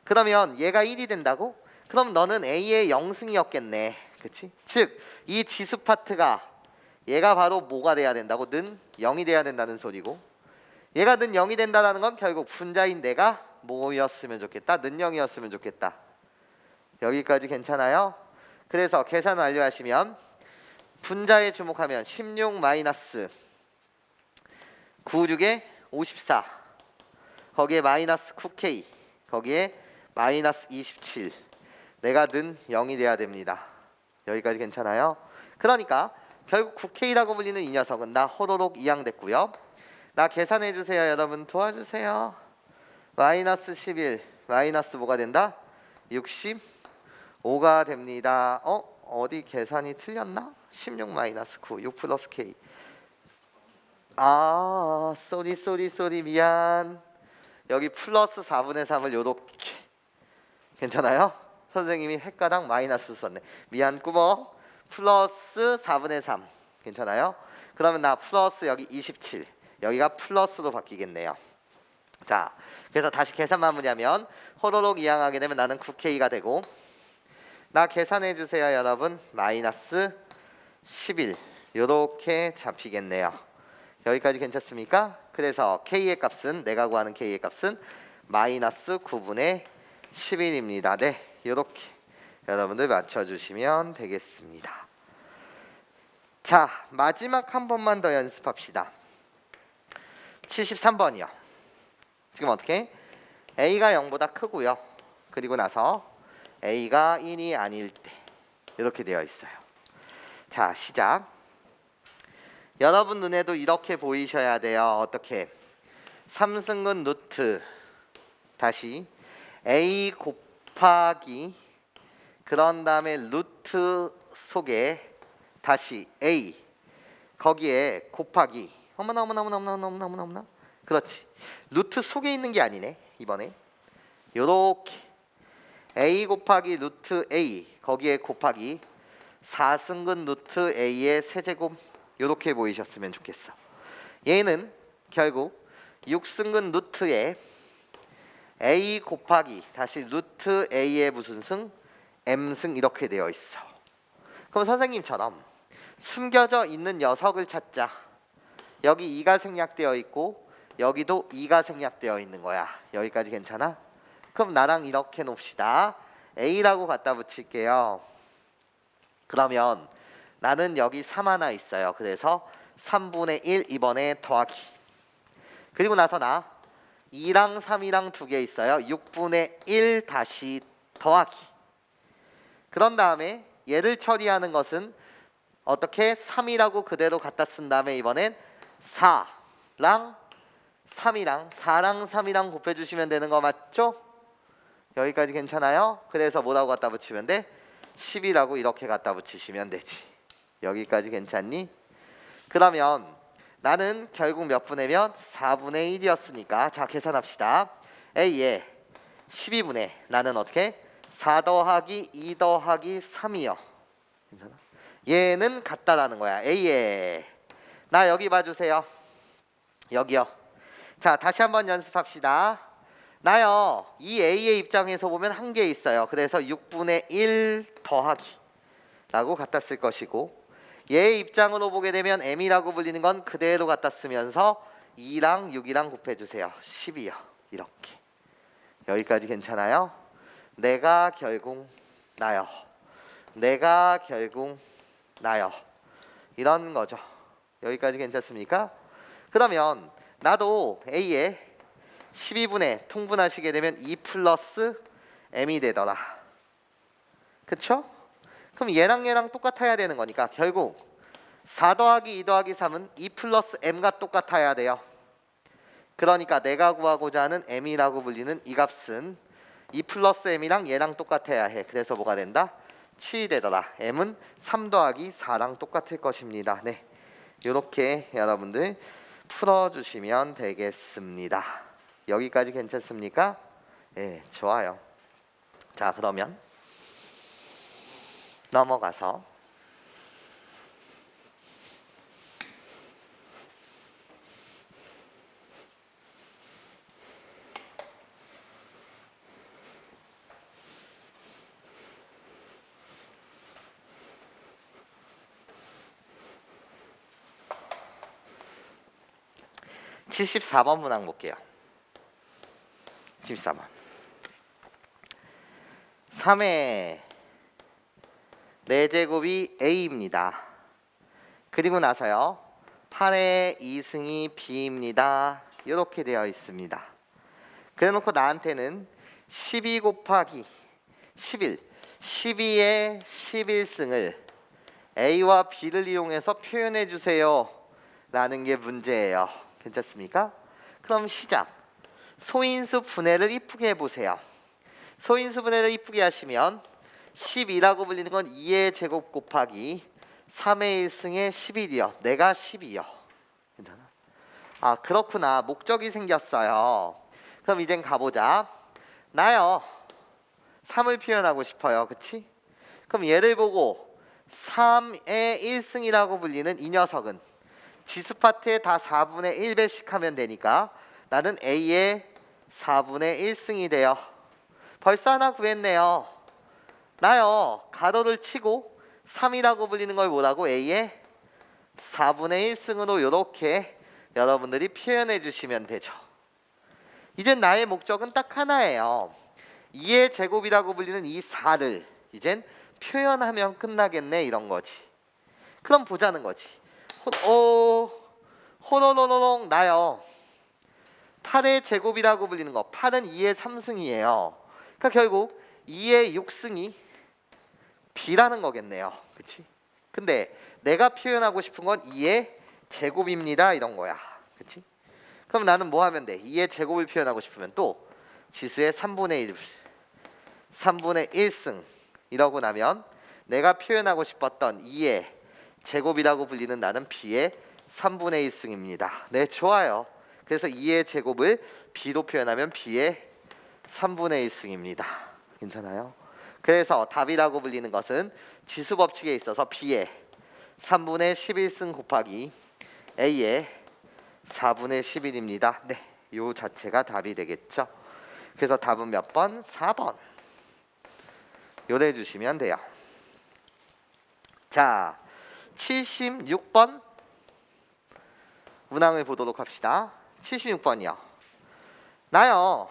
[SPEAKER 1] 그러면 얘가 1이 된다고? 그럼 너는 A의 영승이었겠네. 그치? 즉 이 지수 파트가 얘가 바로 뭐가 돼야 된다고? 는 0이 돼야 된다는 소리고, 얘가 는 0이 된다는 건 결국 분자인 내가 뭐였으면 좋겠다? 는 0이었으면 좋겠다. 여기까지 괜찮아요? 그래서 계산 완료하시면 분자에 주목하면 16 마이너스 96에 54, 거기에 마이너스 9K, 거기에 마이너스 27, 내가 는 0이 돼야 됩니다. 여기까지 괜찮아요? 그러니까 결국 9K라고 불리는 이 녀석은 나 호로록 이항됐고요. 나 계산해 주세요. 여러분 도와주세요. 마이너스 11 마이너스 뭐가 된다? 65가 됩니다. 어디 계산이 틀렸나? 16 마이너스 9 6 플러스 K. 쏘리 미안. 여기 플러스 4분의 3을 요렇게, 괜찮아요? 선생님이 헷가닥 마이너스 썼네. 미안 꾸벅. 플러스 4분의 3 괜찮아요? 그러면 나 플러스 여기 27, 여기가 플러스로 바뀌겠네요. 자, 그래서 다시 계산 마무리하면 호로록 이항하게 되면 나는 9K가 되고, 나 계산해 주세요 여러분. 마이너스 11 요렇게 잡히겠네요. 여기까지 괜찮습니까? 그래서 K의 값은, 내가 구하는 K의 값은 마이너스 9분의 11입니다. 네, 요렇게 여러분들 맞춰주시면 되겠습니다. 자, 마지막 한 번만 더 연습합시다. 73번이요. 지금 어떻게? A가 0보다 크고요. 그리고 나서 A가 1이 아닐 때 이렇게 되어 있어요. 자, 시작. 여러분 눈에도 이렇게 보이셔야 돼요. 어떻게? 3승근 루트 다시 A 곱하기 그런 다음에 루트 속에 다시 A, 거기에 곱하기, 어머나 그렇지, 루트 속에 있는 게 아니네 이번에. 요렇게 A 곱하기 루트 A, 거기에 곱하기 4승근 루트 A의 세제곱, 요렇게 보이셨으면 좋겠어. 얘는 결국 6승근 루트에 A 곱하기 다시 루트 A의 무슨 승? M승, 이렇게 되어 있어. 그럼 선생님처럼 숨겨져 있는 녀석을 찾자. 여기 2가 생략되어 있고 여기도 2가 생략되어 있는 거야. 여기까지 괜찮아? 그럼 나랑 이렇게 놉시다. A라고 갖다 붙일게요. 그러면 나는 여기 3 하나 있어요. 그래서 3분의 1 이번에 더하기. 그리고 나서 나 2랑 3이랑 2개 있어요. 6분의 1 다시 더하기. 그런 다음에 얘를 처리하는 것은 어떻게? 3이라고 그대로 갖다 쓴 다음에 이번엔 4랑 3이랑 4랑 3이랑 곱해주시면 되는 거 맞죠? 여기까지 괜찮아요? 그래서 뭐라고 갖다 붙이면 돼? 10이라고 이렇게 갖다 붙이시면 되지. 여기까지 괜찮니? 그러면 나는 결국 몇 분의 몇? 4분의 1이었으니까 자 계산합시다. A에 12분의 나는 어떻게? 4 더하기 2 더하기 3이요. 괜찮아? 얘는 같다라는 거야. A에 나 여기 봐주세요. 여기요. 자 다시 한번 연습합시다. 나요 이 A의 입장에서 보면 한 개 있어요. 그래서 6분의 1 더하기 라고 갖다 쓸 것이고, 얘의 입장으로 보게 되면 M이라고 불리는 건 그대로 갖다 쓰면서 2랑 6이랑 곱해주세요. 10이요. 이렇게. 여기까지 괜찮아요? 내가 결국 나요. 내가 결국 나요. 이런 거죠. 여기까지 괜찮습니까? 그러면 나도 A에 12분의 통분하시게 되면 2 플러스 M이 되더라. 그쵸? 그럼 얘랑 똑같아야 되는 거니까 결국 4 더하기 2 더하기 3은 2 플러스 M과 똑같아야 돼요. 그러니까 내가 구하고자 하는 M이라고 불리는 이 값은 2 플러스 M이랑 얘랑 똑같아야 해. 그래서 뭐가 된다? 7이 되더라. M은 3 더하기 4랑 똑같을 것입니다. 네, 이렇게 여러분들 풀어주시면 되겠습니다. 여기까지 괜찮습니까? 네, 좋아요. 자, 그러면 넘어가서 74번 문항 볼게요. 74번. 3의 4제곱이 A입니다. 그리고 나서요 8의 2승이 B입니다. 이렇게 되어 있습니다. 그래놓고 나한테는 12 곱하기 11 12의 11승을 A와 B를 이용해서 표현해 주세요 라는 게 문제예요. 괜찮습니까? 그럼 시작. 소인수 분해를 이쁘게 해보세요. 소인수 분해를 이쁘게 하시면 12라고 불리는 건 2의 제곱 곱하기 3의 1승의 11이요. 내가 12요. 괜찮아? 아 그렇구나. 목적이 생겼어요. 그럼 이젠 가보자. 나요 3을 표현하고 싶어요. 그치? 그럼 얘를 보고 3의 1승이라고 불리는 이 녀석은 지수 파트에 다 4분의 1배씩 하면 되니까 나는 A의 4분의 1승이 돼요. 벌써 하나 구했네요. 나요 가로를 치고 3이라고 불리는 걸 뭐라고? A의 4분의 1승으로 이렇게 여러분들이 표현해 주시면 되죠. 이젠 나의 목적은 딱 하나예요. 2의 제곱이라고 불리는 이 4를 이젠 표현하면 끝나겠네 이런 거지. 그럼 보자는 거지. 호로로로롱 나요 8의 제곱이라고 불리는 거 8은 2의 3승이에요. 그러니까 결국 2의 6승이 B라는 거겠네요. 그치? 근데 내가 표현하고 싶은 건 2의 제곱입니다 이런 거야. 그치? 그럼 나는 뭐 하면 돼? 2의 제곱을 표현하고 싶으면 또 지수의 3분의 1승 이러고 나면 내가 표현하고 싶었던 2의 제곱이라고 불리는 나는 B의 3분의 1승입니다. 네, 좋아요. 그래서 2의 제곱을 B로 표현하면 B의 3분의 1승입니다. 괜찮아요? 그래서 답이라고 불리는 것은 지수 법칙에 있어서 B의 3분의 11승 곱하기 A의 4분의 11입니다. 네, 요 자체가 답이 되겠죠. 그래서 답은 몇 번? 4번. 요래 주시면 돼요. 자, 76번 문항을 보도록 합시다. 76번이요. 나요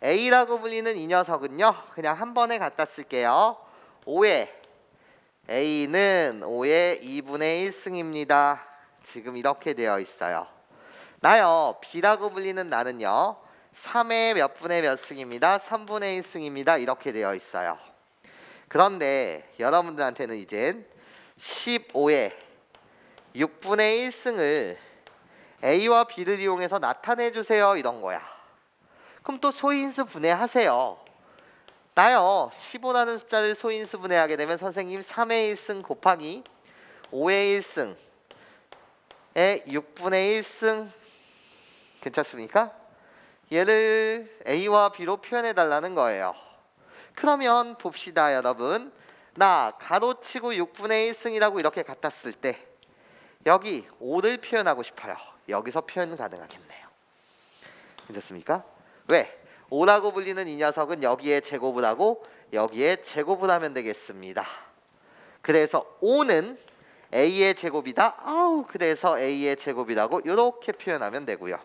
[SPEAKER 1] A라고 불리는 이 녀석은요 그냥 한 번에 갖다 쓸게요. 5의 A는 5의 2분의 1승입니다. 지금 이렇게 되어 있어요. 나요 B라고 불리는 나는요 3의 몇 분의 몇 승입니다. 3분의 1승입니다. 이렇게 되어 있어요. 그런데 여러분들한테는 이젠 15의 6분의 1승을 A와 B를 이용해서 나타내 주세요 이런 거야. 그럼 또 소인수 분해하세요. 나요 15라는 숫자를 소인수 분해하게 되면 선생님 3의 1승 곱하기 5의 1승의 6분의 1승 괜찮습니까? 얘를 A와 B로 표현해 달라는 거예요. 그러면 봅시다 여러분. 나 가로치고 6분의 1승이라고 이렇게 갖다 쓸 때 여기 5를 표현하고 싶어요. 여기서 표현 가능하겠네요. 괜찮습니까? 왜? 5라고 불리는 이 녀석은 여기에 제곱을 하고 여기에 제곱을 하면 되겠습니다. 그래서 5는 A의 제곱이다. 그래서 A의 제곱이라고 이렇게 표현하면 되고요.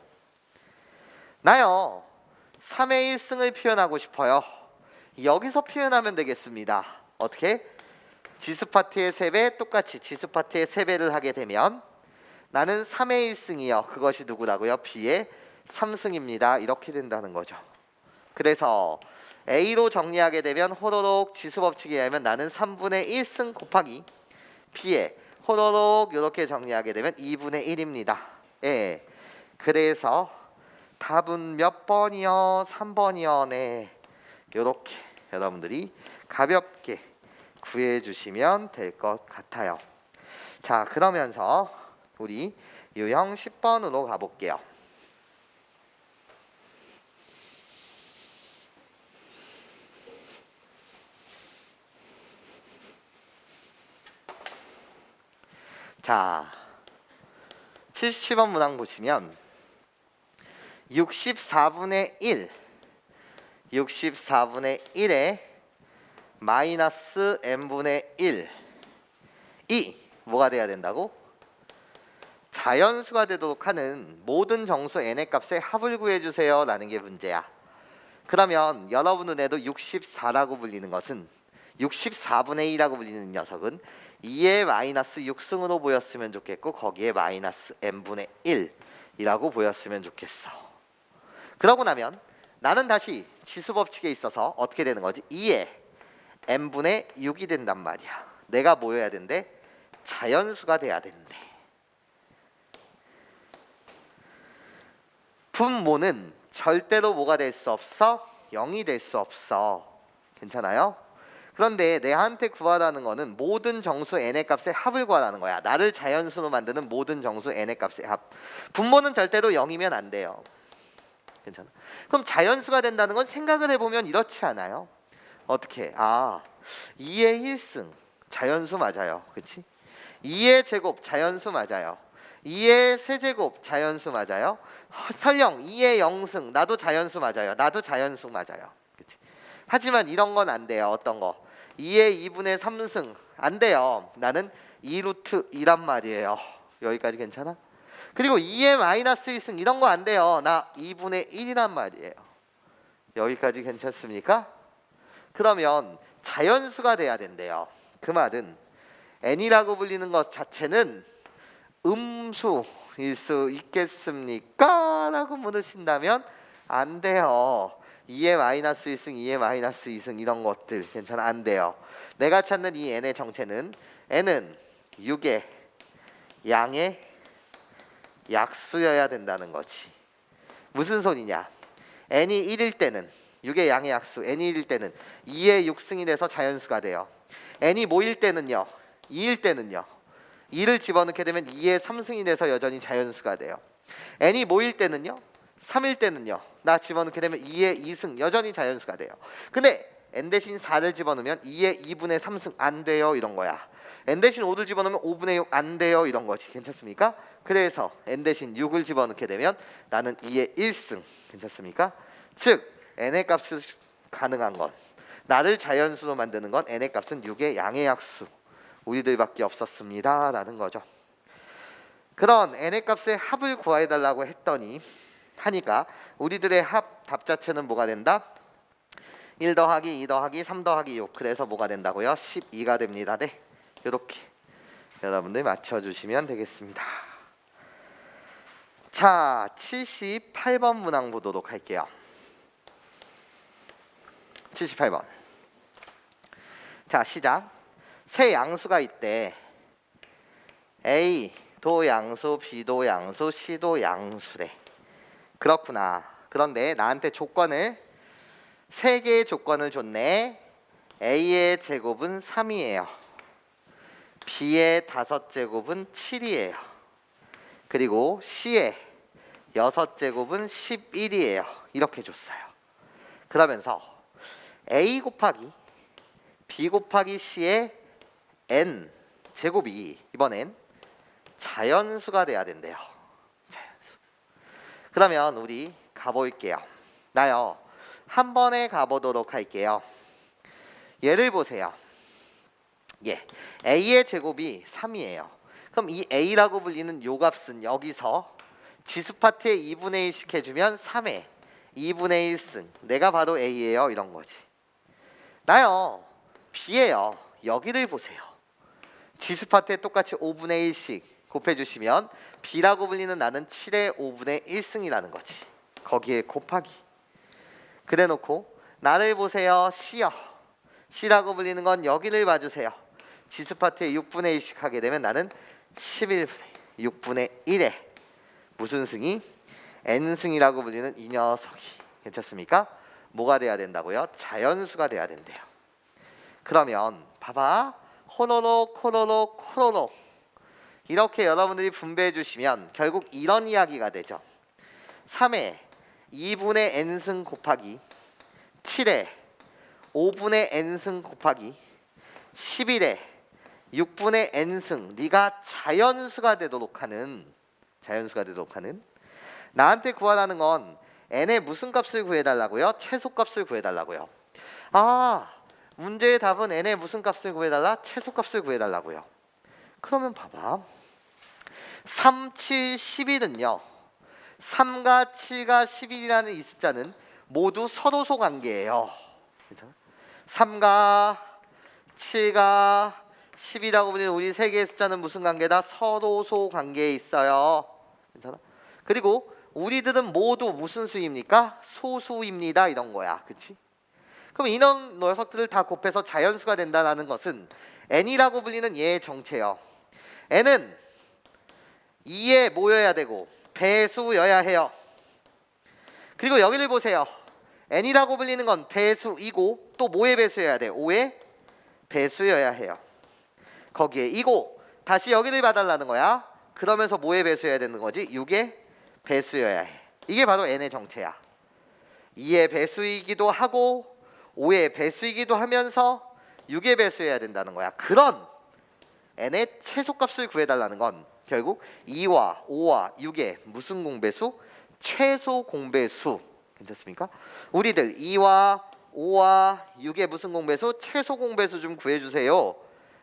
[SPEAKER 1] 나요 3의 1승을 표현하고 싶어요. 여기서 표현하면 되겠습니다. 어떻게? 지수 파트의 3배 똑같이 지수 파트의 3배를 하게 되면 나는 3의 1승이요. 그것이 누구라고요? B의 3승입니다. 이렇게 된다는 거죠. 그래서 A로 정리하게 되면 호로록 지수 법칙에 의하면 나는 3분의 1승 곱하기 B의 호로록 이렇게 정리하게 되면 2분의 1입니다. 예. 그래서 답은 몇 번이요? 3번이요. 네. 이렇게 여러분들이 가볍게 구해주시면 될 것 같아요. 자, 그러면서 우리 유형 10번으로 가볼게요. 자, 70번 문항 보시면 64분의 1에 마이너스 n분의 1이 뭐가 돼야 된다고? 자연수가 되도록 하는 모든 정수 n의 값의 합을 구해주세요 라는 게 문제야. 그러면 여러분 눈에도 64라고 불리는 것은 64분의 1이라고 불리는 녀석은 2의 마이너스 6승으로 보였으면 좋겠고 거기에 마이너스 n분의 1이라고 보였으면 좋겠어. 그러고 나면 나는 다시 지수법칙에 있어서 어떻게 되는 거지? 2의 n분의 6이 된단 말이야. 내가 뭐여야 된대? 자연수가 돼야 된대. 분모는 절대로 뭐가 될 수 없어? 0이 될 수 없어. 괜찮아요? 그런데 내한테 구하라는 거는 모든 정수 n의 값의 합을 구하라는 거야. 나를 자연수로 만드는 모든 정수 n의 값의 합. 분모는 절대로 0이면 안 돼요. 괜찮아? 그럼 자연수가 된다는 건 생각을 해보면 이렇지 않아요? 어떻게? 2의 1승 자연수 맞아요. 그치? 2의 제곱 자연수 맞아요. 2의 세제곱 자연수 맞아요. 설령 2의 0승 나도 자연수 맞아요. 나도 자연수 맞아요. 그치? 하지만 이런 건 안 돼요. 어떤 거? 2의 2분의 3승 안 돼요. 나는 2루트 2란 말이에요. 여기까지 괜찮아? 그리고 2의 마이너스 1승 이런 거 안 돼요. 나 2분의 1이란 말이에요. 여기까지 괜찮습니까? 그러면 자연수가 돼야 된대요. 그 말은 n이라고 불리는 것 자체는 음수일 수 있겠습니까? 라고 물으신다면 안 돼요. 2의 마이너스 1승, 2의 마이너스 2승 이런 것들 괜찮아? 안 돼요. 내가 찾는 이 n의 정체는 n은 6의 양의 약수여야 된다는 거지. 무슨 소리냐? n이 1일 때는 6의 양의 약수, n이 1일 때는 2의 6승이 돼서 자연수가 돼요. n이 모일 때는요. 2일 때는요. 2를 집어넣게 되면 2의 3승이 돼서 여전히 자연수가 돼요. n이 모일 때는요. 3일 때는요. 나 집어넣게 되면 2의 2승 여전히 자연수가 돼요. 근데 n 대신 4를 집어넣으면 2의 2분의 3승 안 돼요 이런 거야. n 대신 5를 집어넣으면 5분의 6 안 돼요 이런 거지. 괜찮습니까? 그래서 n 대신 6을 집어넣게 되면 나는 2의 1승. 괜찮습니까? 즉 n의 값이 가능한 건 나를 자연수로 만드는 건 n의 값은 6의 양의 약수 우리들밖에 없었습니다 라는 거죠. 그런 n의 값의 합을 구해달라고 했더니 하니까 우리들의 합 답 자체는 뭐가 된다? 1 더하기 2 더하기 3 더하기 6 그래서 뭐가 된다고요? 12가 됩니다. 네, 이렇게 여러분들 맞춰주시면 되겠습니다. 자, 78번 문항 보도록 할게요. 78번. 자, 시작. 세 양수가 있대. A도 양수, B도 양수, C도 양수래. 그렇구나. 그런데 나한테 조건을 세 개의 조건을 줬네. A의 제곱은 3이에요. B의 5제곱은 7이에요. 그리고 C의 6제곱은 11이에요. 이렇게 줬어요. 그러면서 A 곱하기 B 곱하기 C의 n 제곱이 이번엔 자연수가 돼야 된대요. 자연수. 그러면 우리 가볼게요. 나요 한 번에 가보도록 할게요. 예를 보세요. A의 제곱이 3이에요. 그럼 이 A라고 불리는 요 값은 여기서 지수 파트에 2분의 1씩 해주면 3의 2분의 1승 내가 바로 A예요 이런 거지. 나요 B예요. 여기를 보세요. 지수 파트에 똑같이 5분의 1씩 곱해주시면 B라고 불리는 나는 7의 5분의 1승이라는 거지. 거기에 곱하기. 그래놓고 나를 보세요. C요. C라고 불리는 건 여기를 봐주세요. 지수 파트에 6분의 1씩 하게 되면 나는 11분의 6분의 1에 무슨 승이? n승이라고 불리는 이 녀석이. 괜찮습니까? 뭐가 돼야 된다고요? 자연수가 돼야 된대요. 그러면 봐봐. 호로록 호로록 호로록 이렇게 여러분들이 분배해 주시면 결국 이런 이야기가 되죠. 3의 2분의 n승 곱하기 7의 5분의 n승 곱하기 11의 6분의 n승 네가 자연수가 되도록 하는 나한테 구하라는 건 n의 무슨 값을 구해달라고요? 최소값을 구해달라고요. 문제의 답은 n의 무슨 값을 구해달라? 최소값을 구해달라고요. 그러면 봐봐. 3, 7, 11은요. 3과 7과 11이라는 이 숫자는 모두 서로소 관계예요. 괜찮아? 3과 7과 10이라고 불리는 우리 세 개의 숫자는 무슨 관계다? 서로소 관계에 있어요. 괜찮아? 그리고 우리들은 모두 무슨 수입니까? 소수입니다. 이런 거야. 그치? 그럼 이런 녀석들을 다 곱해서 자연수가 된다는 것은 n이라고 불리는 얘의 정체요. n은 2에 모여야 되고 배수여야 해요. 그리고 여기를 보세요. n이라고 불리는 건 배수이고 또 뭐의 배수여야 돼? 5의 배수여야 해요. 거기에 이고 다시 여기를 봐달라는 거야. 그러면서 뭐의 배수여야 되는 거지? 6의 배수여야 해. 이게 바로 n의 정체야. 2의 배수이기도 하고 5의 배수이기도 하면서 6의 배수여야 된다는 거야. 그런 n의 최소값을 구해달라는 건 결국 2와 5와 6의 무슨 공배수? 최소 공배수. 괜찮습니까? 우리들 2와 5와 6의 무슨 공배수? 최소 공배수 좀 구해주세요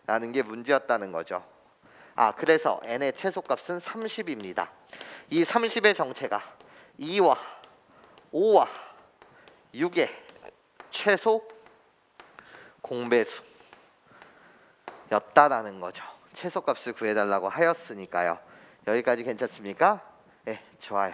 [SPEAKER 1] 라는 게 문제였다는 거죠. 그래서 n의 최소값은 30입니다. 이 30의 정체가 2와 5와 6의 최소 공배수 였다라는 거죠. 최소값을 구해달라고 하였으니까요. 여기까지 괜찮습니까? 네, 좋아요.